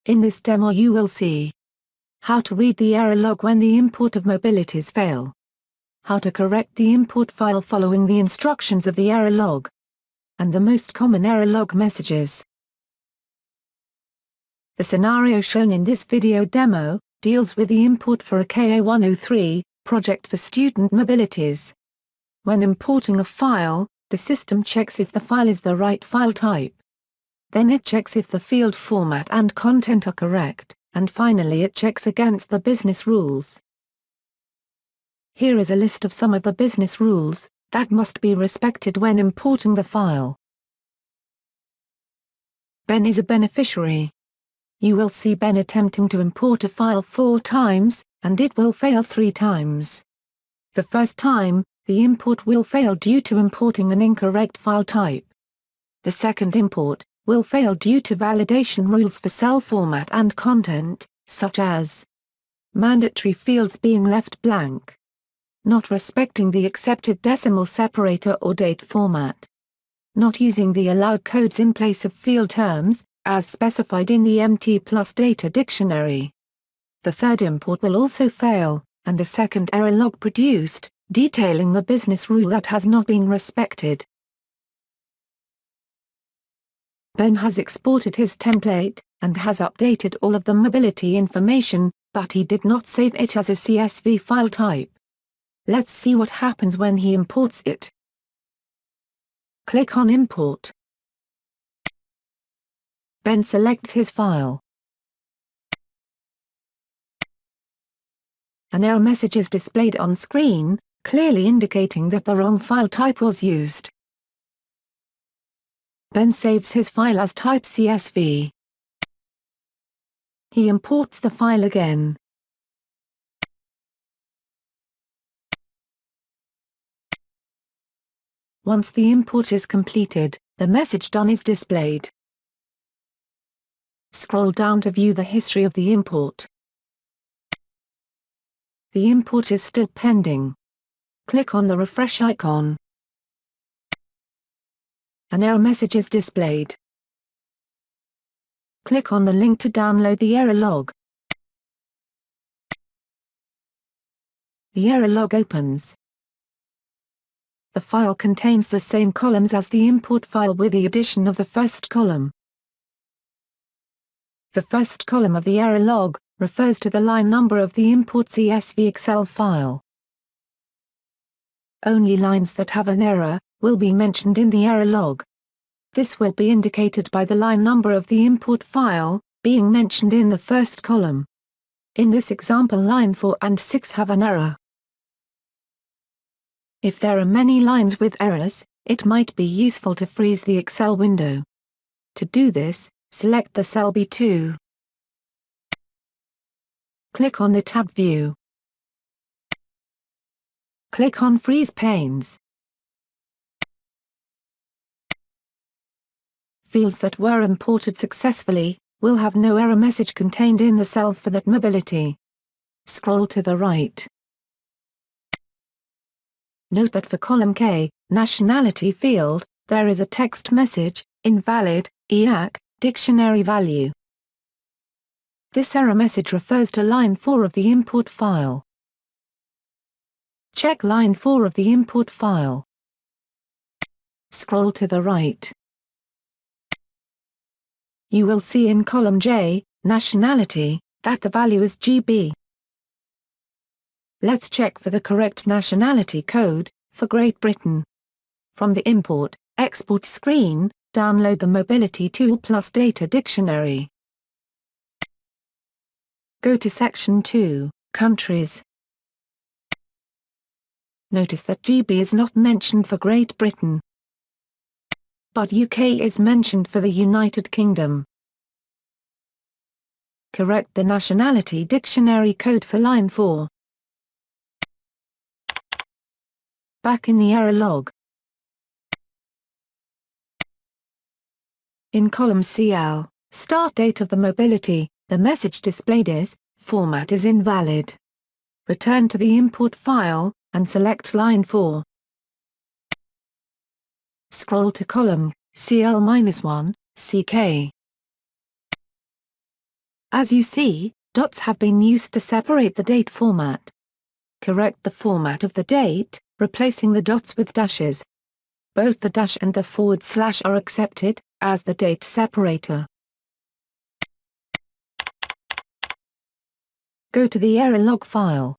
In this demo you will see how to read the error log when the import of mobilities fail, how to correct the import file following the instructions of the error log, and the most common error log messages. The scenario shown in this video demo deals with the import for a KA103 project for student mobilities. When importing a file, the system checks if the file is the right file type. Then it checks if the field format and content are correct, and finally it checks against the business rules. Here is a list of some of the business rules that must be respected when importing the file. Ben is a beneficiary. You will see Ben attempting to import a file 4 times, and it will fail 3 times. The first time, the import will fail due to importing an incorrect file type. The second import will fail due to validation rules for cell format and content, such as mandatory fields being left blank, not respecting the accepted decimal separator or date format, not using the allowed codes in place of field terms, as specified in the MT plus data dictionary. The third import will also fail, and a second error log produced, detailing the business rule that has not been respected. Ben has exported his template, and has updated all of the mobility information, but he did not save it as a CSV file type. Let's see what happens when he imports it. Click on Import. Ben selects his file. An error message is displayed on screen, clearly indicating that the wrong file type was used. Ben saves his file as type CSV. He imports the file again. Once the import is completed, the message Done is displayed. Scroll down to view the history of the import. The import is still pending. Click on the refresh icon. An error message is displayed. Click on the link to download the error log. The error log opens. The file contains the same columns as the import file with the addition of the first column. The first column of the error log refers to the line number of the import CSV Excel file. Only lines that have an error will be mentioned in the error log. This will be indicated by the line number of the import file being mentioned in the first column. In this example, line 4 and 6 have an error. If there are many lines with errors, it might be useful to freeze the Excel window. To do this, select the cell B2. Click on the tab View. Click on Freeze Panes. Fields that were imported successfully will have no error message contained in the cell for that mobility. Scroll to the right. Note that for column K, Nationality field, there is a text message, Invalid, EAC, Dictionary Value. This error message refers to line 4 of the import file. Check line 4 of the import file. Scroll to the right. You will see in column J, Nationality, that the value is GB. Let's check for the correct nationality code for Great Britain. From the Import, Export screen, download the Mobility Tool plus Data Dictionary. Go to Section 2, Countries. Notice that GB is not mentioned for Great Britain, but UK is mentioned for the United Kingdom. Correct the nationality dictionary code for line 4. Back in the error log. In column CL, start date of the mobility, the message displayed is, format is invalid. Return to the import file, and select line 4. Scroll to column CL-1, CK. As you see, dots have been used to separate the date format. Correct the format of the date, replacing the dots with dashes. Both the dash and the / are accepted, as the date separator. Go to the error log file.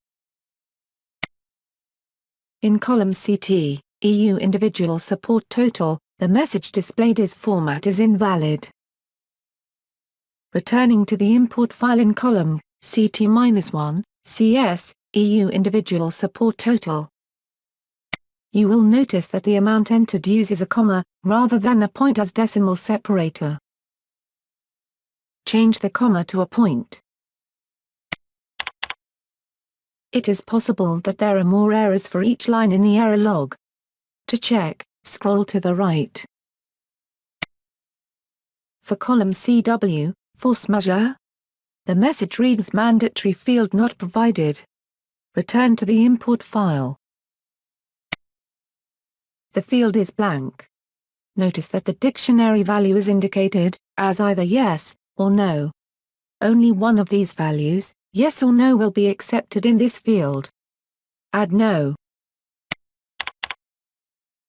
In column CT, EU individual support total, the message displayed is format is invalid. Returning to the import file in column CT-1, CS, EU individual support total. You will notice that the amount entered uses a comma, rather than a point as decimal separator. Change the comma to a point. It is possible that there are more errors for each line in the error log. To check, scroll to the right. For column CW, force majeure, the message reads mandatory field not provided. Return to the import file. The field is blank. Notice that the dictionary value is indicated as either yes or no. Only one of these values, yes or no, will be accepted in this field. Add no.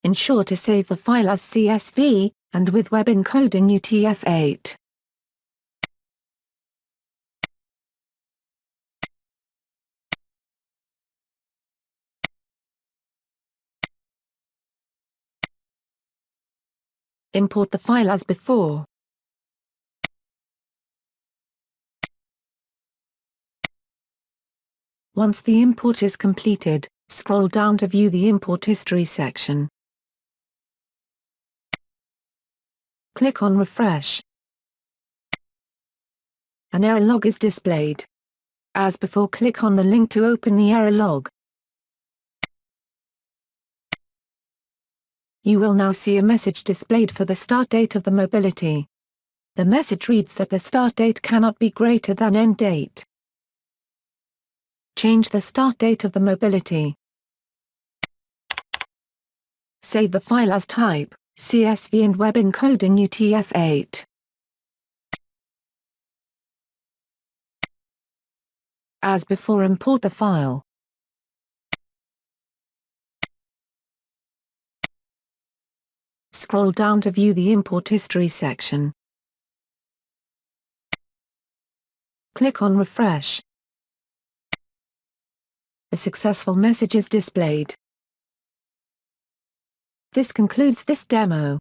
Ensure to save the file as CSV, and with web encoding UTF-8. Import the file as before. Once the import is completed, scroll down to view the import history section. Click on Refresh. An error log is displayed. As before, click on the link to open the error log. You will now see a message displayed for the start date of the mobility. The message reads that the start date cannot be greater than end date. Change the start date of the mobility. Save the file as type, CSV, and web encoding UTF-8. As before, import the file. Scroll down to view the import history section. Click on Refresh. A successful message is displayed. This concludes this demo.